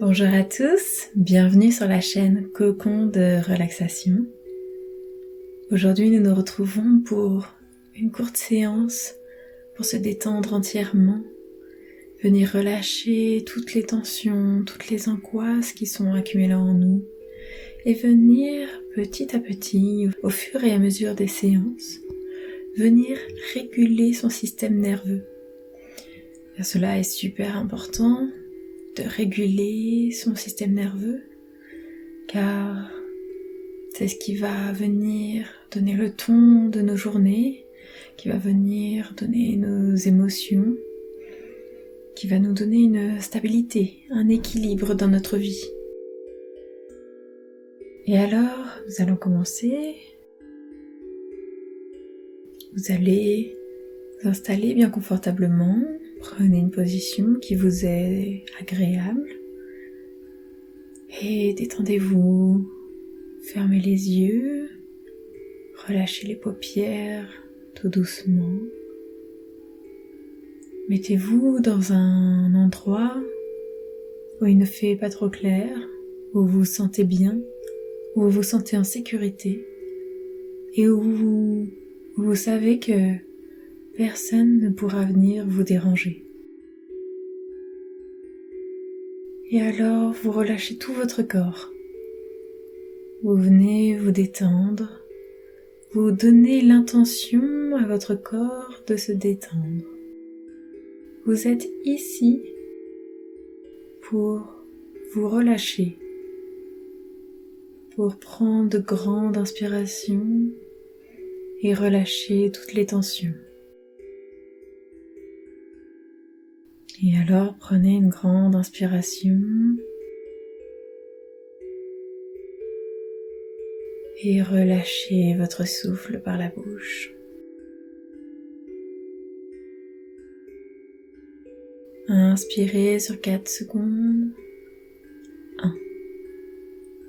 Bonjour à tous, bienvenue sur la chaîne Cocon de relaxation. Aujourd'hui nous nous retrouvons pour une courte séance pour se détendre entièrement, venir relâcher toutes les tensions, toutes les angoisses qui sont accumulées en nous et venir petit à petit, au fur et à mesure des séances, venir réguler son système nerveux. Et cela est super important de réguler son système nerveux car c'est ce qui va venir donner le ton de nos journées, qui va venir donner nos émotions, qui va nous donner une stabilité, un équilibre dans notre vie. Et alors, nous allons commencer. Vous allez vous installer bien confortablement. Prenez une position qui vous est agréable. Et détendez-vous. Fermez les yeux. Relâchez les paupières tout doucement. Mettez-vous dans un endroit où il ne fait pas trop clair, où vous vous sentez bien, où vous vous sentez en sécurité et où vous savez que personne ne pourra venir vous déranger. Et alors, vous relâchez tout votre corps. Vous venez vous détendre. Vous donnez l'intention à votre corps de se détendre. Vous êtes ici pour vous relâcher, pour prendre de grandes inspirations et relâcher toutes les tensions. Et alors, prenez une grande inspiration et relâchez votre souffle par la bouche. Inspirez sur 4 secondes. 1,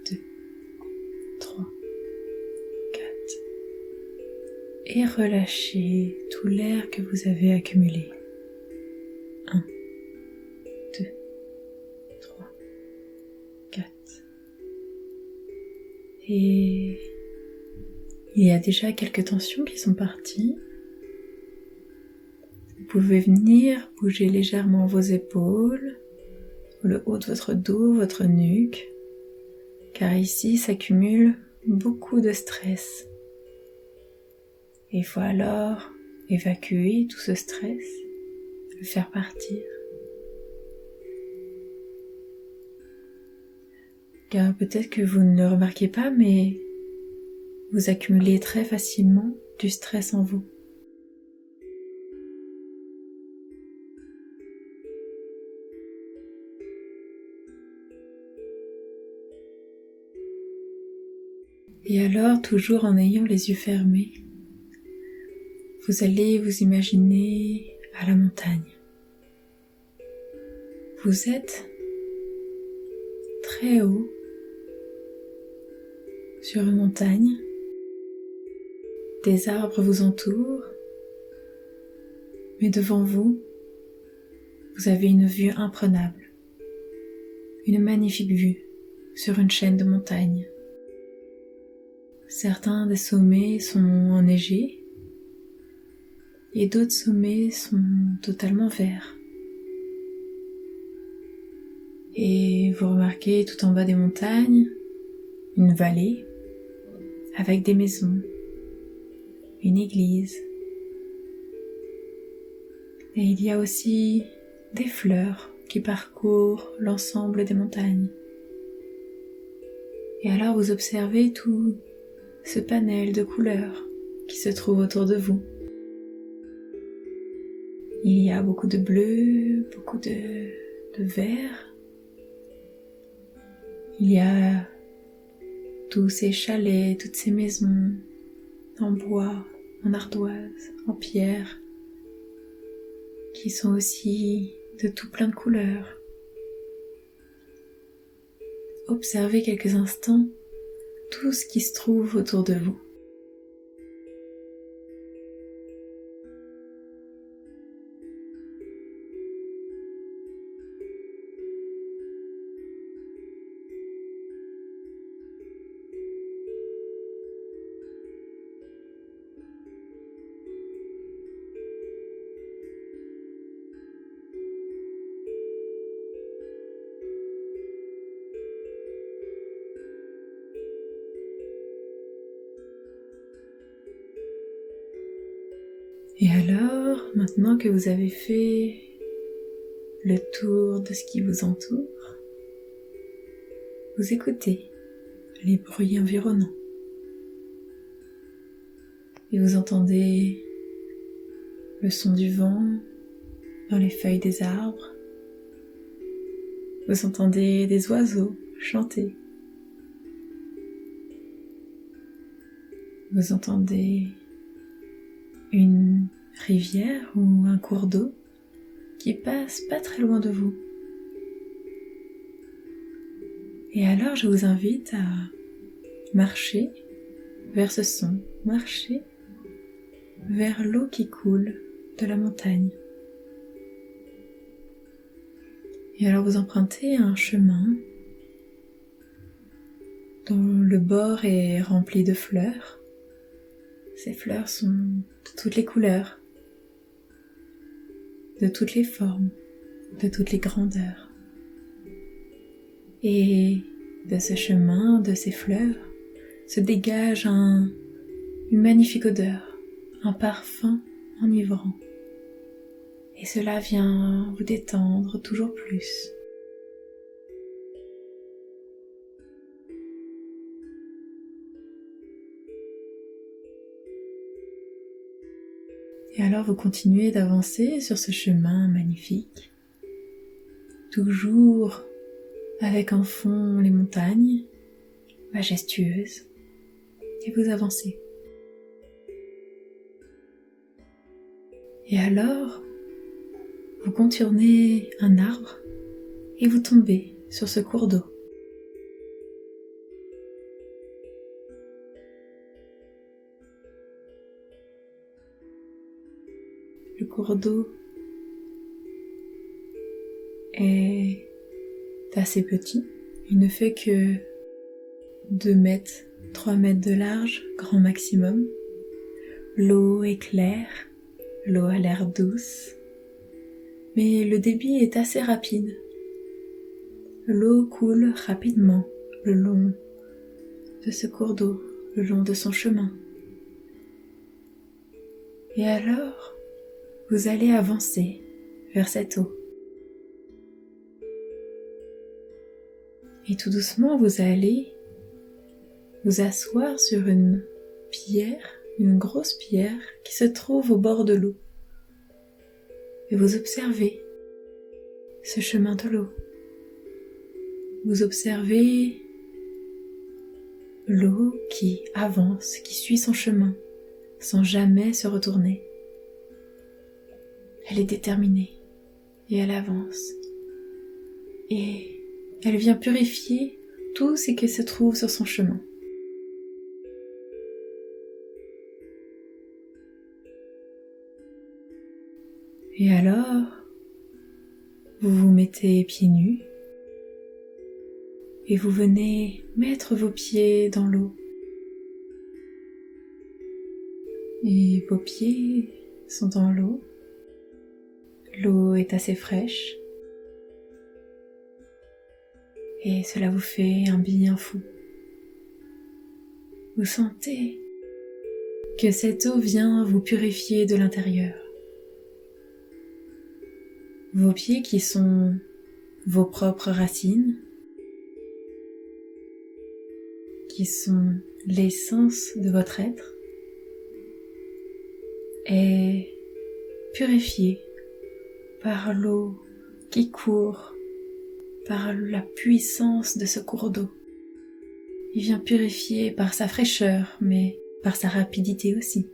2, 3, 4. Et relâchez tout l'air que vous avez accumulé. 1, 2, 3, 4. Et il y a déjà quelques tensions qui sont parties. Vous pouvez venir bouger légèrement vos épaules, le haut de votre dos, votre nuque, car ici s'accumule beaucoup de stress. Et il faut alors évacuer tout ce stress, le faire partir. Car peut-être que vous ne le remarquez pas, mais vous accumulez très facilement du stress en vous. Et alors, toujours en ayant les yeux fermés, vous allez vous imaginer à la montagne. Vous êtes très haut sur une montagne. Des arbres vous entourent, mais devant vous, vous avez une vue imprenable, une magnifique vue sur une chaîne de montagnes. Certains des sommets sont enneigés et d'autres sommets sont totalement verts. Et vous remarquez tout en bas des montagnes une vallée avec des maisons, une église. Et il y a aussi des fleurs qui parcourent l'ensemble des montagnes. Et alors vous observez tout ce panel de couleurs qui se trouve autour de vous. Il y a beaucoup de bleu, beaucoup de vert. Il y a tous ces chalets, toutes ces maisons en bois, en ardoise, en pierre, qui sont aussi de tout plein de couleurs. Observez quelques instants tout ce qui se trouve autour de vous. Et alors, maintenant que vous avez fait le tour de ce qui vous entoure, vous écoutez les bruits environnants. Et vous entendez le son du vent dans les feuilles des arbres. Vous entendez des oiseaux chanter. Vous entendez une rivière ou un cours d'eau qui passe pas très loin de vous. Et alors je vous invite à marcher vers ce son, marcher vers l'eau qui coule de la montagne. Et alors vous empruntez un chemin dont le bord est rempli de fleurs. Ces fleurs sont de toutes les couleurs, de toutes les formes, de toutes les grandeurs. Et de ce chemin, de ces fleurs, se dégage une magnifique odeur, un parfum enivrant. Et cela vient vous détendre toujours plus. Et alors vous continuez d'avancer sur ce chemin magnifique, toujours avec en fond les montagnes majestueuses, et vous avancez. Et alors, vous contournez un arbre et vous tombez sur ce cours d'eau. Le cours d'eau est assez petit. Il ne fait que 2 mètres, 3 mètres de large, grand maximum. L'eau est claire, l'eau a l'air douce, mais le débit est assez rapide. L'eau coule rapidement le long de ce cours d'eau, le long de son chemin. Et alors, vous allez avancer vers cette eau. Et tout doucement, vous allez vous asseoir sur une pierre, une grosse pierre qui se trouve au bord de l'eau. Et vous observez ce chemin de l'eau. Vous observez l'eau qui avance, qui suit son chemin, sans jamais se retourner. Elle est déterminée et elle avance. Et elle vient purifier tout ce qui se trouve sur son chemin. Et alors, vous vous mettez pieds nus et vous venez mettre vos pieds dans l'eau. Et vos pieds sont dans l'eau. L'eau est assez fraîche. Et cela vous fait un bien fou. Vous sentez que cette eau vient vous purifier de l'intérieur. Vos pieds qui sont vos propres racines, qui sont l'essence de votre être, est purifié par l'eau qui court, par la puissance de ce cours d'eau. Il vient purifier par sa fraîcheur, mais par sa rapidité aussi.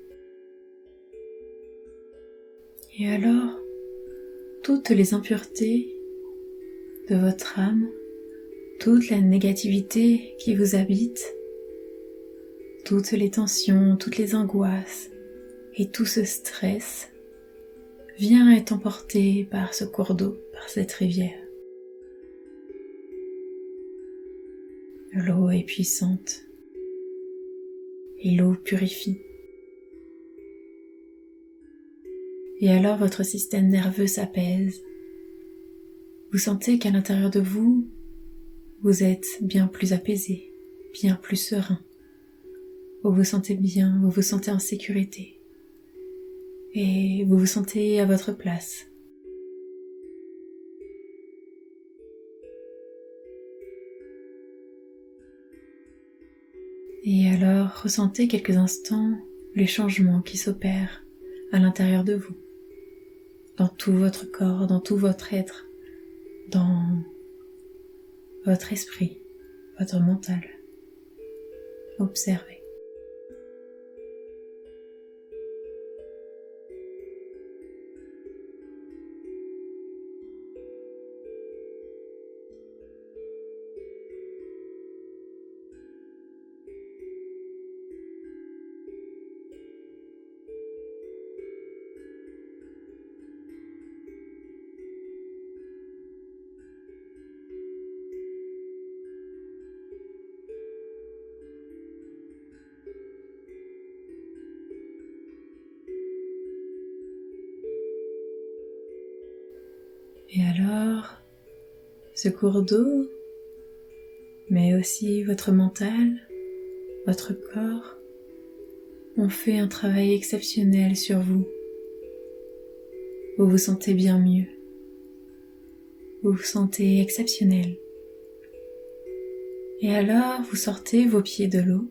Et alors, toutes les impuretés de votre âme, toute la négativité qui vous habite, toutes les tensions, toutes les angoisses et tout ce stress vient être emporté par ce cours d'eau, par cette rivière. L'eau est puissante et l'eau purifie. Et alors votre système nerveux s'apaise. Vous sentez qu'à l'intérieur de vous, vous êtes bien plus apaisé, bien plus serein. Vous vous sentez bien, vous vous sentez en sécurité. et vous vous sentez à votre place. Et alors, ressentez quelques instants les changements qui s'opèrent à l'intérieur de vous, dans tout votre corps, dans tout votre être, dans votre esprit, votre mental. Observez. Et alors, ce cours d'eau, mais aussi votre mental, votre corps, ont fait un travail exceptionnel sur vous. Vous vous sentez bien mieux. Vous vous sentez exceptionnel. Et alors, vous sortez vos pieds de l'eau.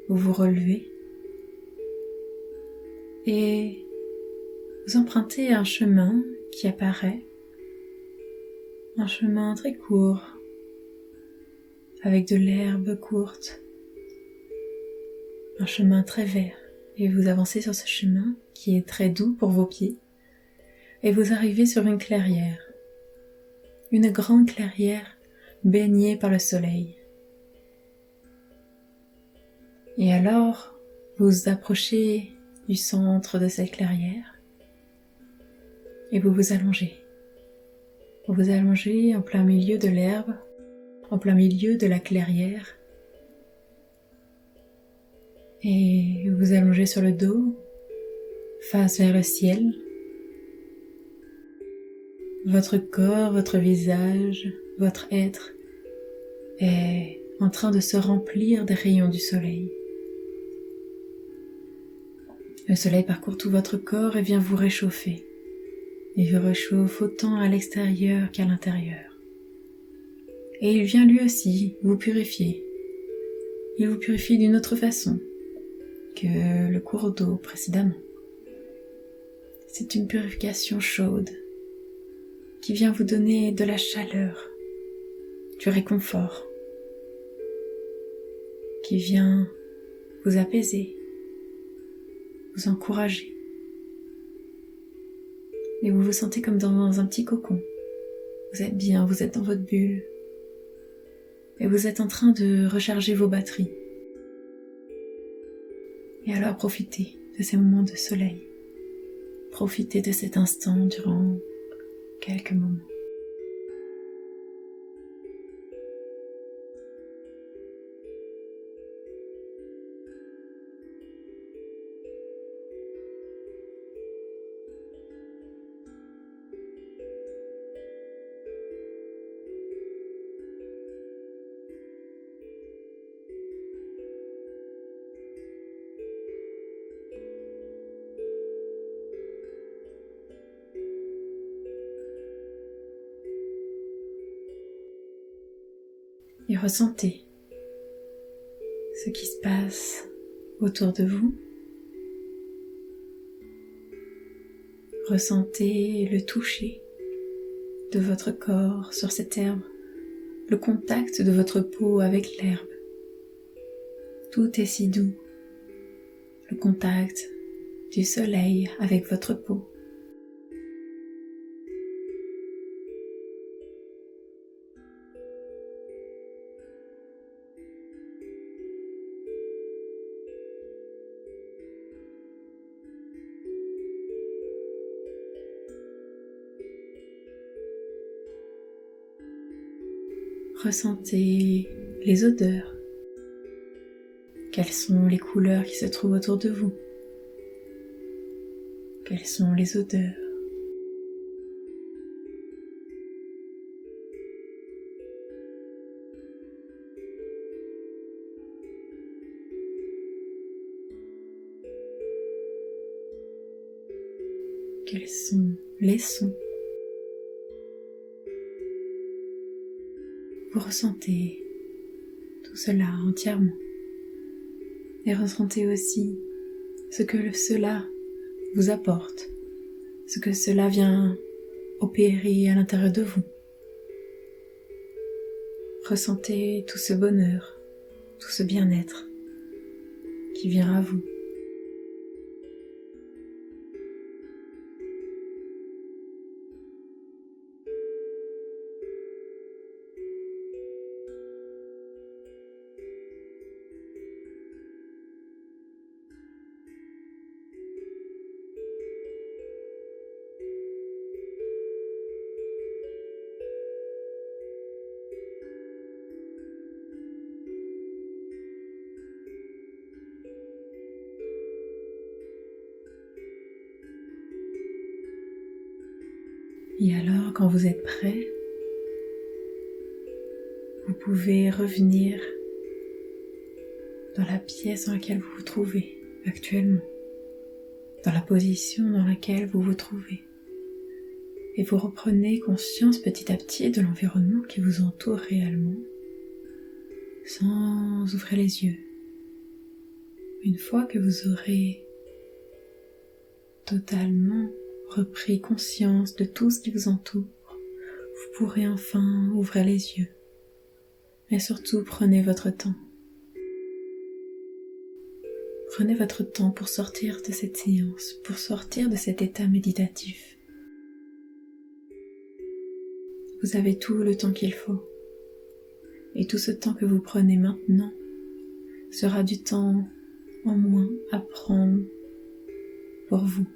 Vous vous relevez. Et vous empruntez un chemin qui apparaît. Un chemin très court, avec de l'herbe courte. Un chemin très vert. Et vous avancez sur ce chemin qui est très doux pour vos pieds. Et vous arrivez sur une clairière. Une grande clairière baignée par le soleil. Et alors, vous approchez du centre de cette clairière et vous vous allongez. Vous vous allongez en plein milieu de l'herbe, en plein milieu de la clairière. Et vous vous allongez sur le dos, face vers le ciel. Votre corps, votre visage, votre être est en train de se remplir des rayons du soleil. Le soleil parcourt tout votre corps et vient vous réchauffer. Il vous réchauffe autant à l'extérieur qu'à l'intérieur. Et il vient lui aussi vous purifier. Il vous purifie d'une autre façon que le cours d'eau précédemment. C'est une purification chaude qui vient vous donner de la chaleur, du réconfort, qui vient vous apaiser, vous encourager. Et vous vous sentez comme dans un petit cocon. Vous êtes bien, vous êtes dans votre bulle. Et vous êtes en train de recharger vos batteries. Et alors profitez de ces moments de soleil. Profitez de cet instant durant quelques moments. Et ressentez ce qui se passe autour de vous. Ressentez le toucher de votre corps sur cette herbe, le contact de votre peau avec l'herbe. Tout est si doux. Le contact du soleil avec votre peau. Ressentez les odeurs. Quelles sont les couleurs qui se trouvent autour de vous? Quelles sont les odeurs? quels sont les sons. Vous ressentez tout cela entièrement. Et ressentez aussi ce que cela vous apporte, ce que cela vient opérer à l'intérieur de vous. Ressentez tout ce bonheur, tout ce bien-être qui vient à vous. Et alors, quand vous êtes prêt, vous pouvez revenir dans la pièce dans laquelle vous vous trouvez actuellement, dans la position dans laquelle vous vous trouvez. Et vous reprenez conscience petit à petit de l'environnement qui vous entoure réellement, sans ouvrir les yeux. Une fois que vous aurez totalement repris conscience de tout ce qui vous entoure, vous pourrez enfin ouvrir les yeux. Mais surtout, prenez votre temps. Prenez votre temps pour sortir de cette séance, pour sortir de cet état méditatif. Vous avez tout le temps qu'il faut. Et tout ce temps que vous prenez maintenant sera du temps en moins à prendre pour vous.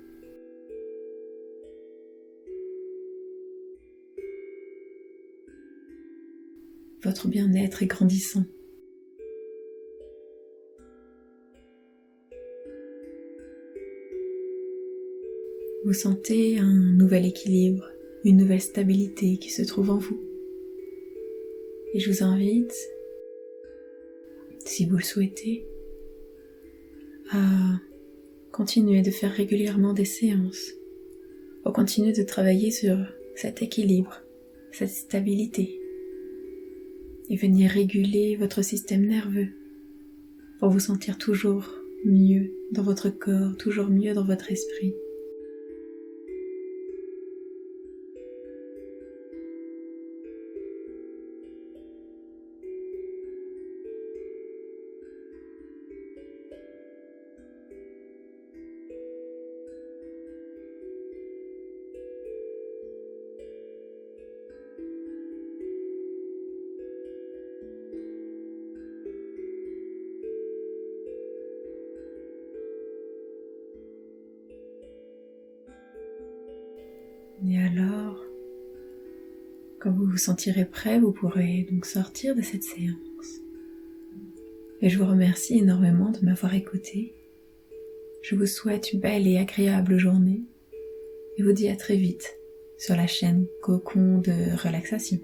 Votre bien-être est grandissant. Vous sentez un nouvel équilibre, une nouvelle stabilité qui se trouve en vous. Et je vous invite, si vous le souhaitez, à continuer de faire régulièrement des séances, pour continuer de travailler sur cet équilibre, cette stabilité, et venir réguler votre système nerveux, pour vous sentir toujours mieux dans votre corps, toujours mieux dans votre esprit. Et alors, quand vous vous sentirez prêt, vous pourrez donc sortir de cette séance. Et je vous remercie énormément de m'avoir écouté. Je vous souhaite une belle et agréable journée et vous dis à très vite sur la chaîne Cocon de relaxation.